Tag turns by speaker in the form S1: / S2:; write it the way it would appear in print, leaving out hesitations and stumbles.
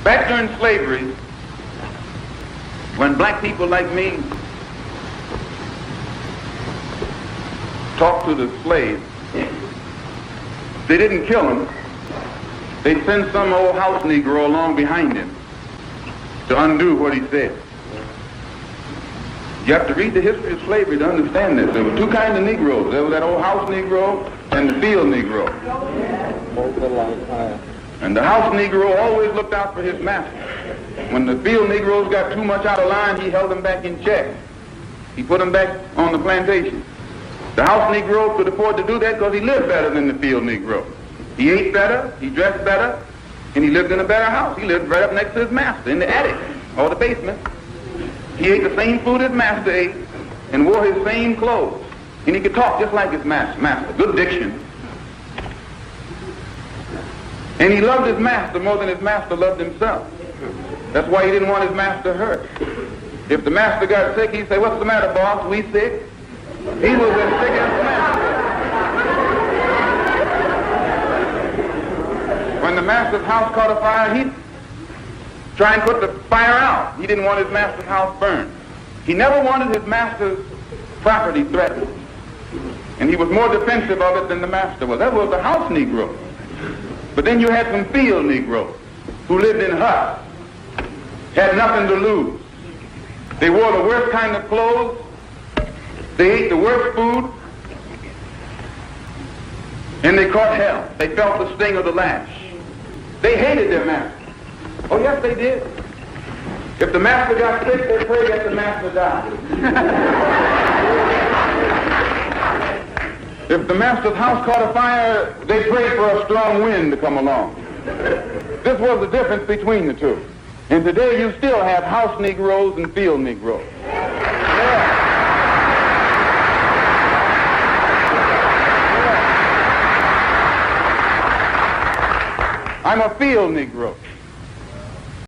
S1: Back during slavery, when black people like me talked to the slaves, they didn't kill him. They'd send some old house Negro along behind him to undo what he said. You have to read the history of slavery to understand this. There were two kinds of Negroes. There was that old house Negro and the field Negro. And the house Negro always looked out for his master. When the field Negroes got too much out of line, he held them back in check. He put them back on the plantation. The house Negro could afford to do that because he lived better than the field Negro. He ate better, he dressed better, and he lived in a better house. He lived right up next to his master in the attic or the basement. He ate the same food his master ate and wore his same clothes. And he could talk just like his master. Good diction. And he loved his master more than his master loved himself. That's why he didn't want his master hurt. If the master got sick, he'd say, "What's the matter, boss? We sick?" He was as sick as the master. When the master's house caught a fire, he'd try and put the fire out. He didn't want his master's house burned. He never wanted his master's property threatened. And he was more defensive of it than the master was. That was the house Negro. But then you had some field Negroes who lived in huts, had nothing to lose. They wore the worst kind of clothes. They ate the worst food. And they caught hell. They felt the sting of the lash. They hated their master. Oh, yes, they did. If the master got sick, they prayed that the master died. If the master's house caught a fire, they prayed for a strong wind to come along. This was the difference between the two. And today you still have house Negroes and field Negroes. Yeah. I'm a field Negro.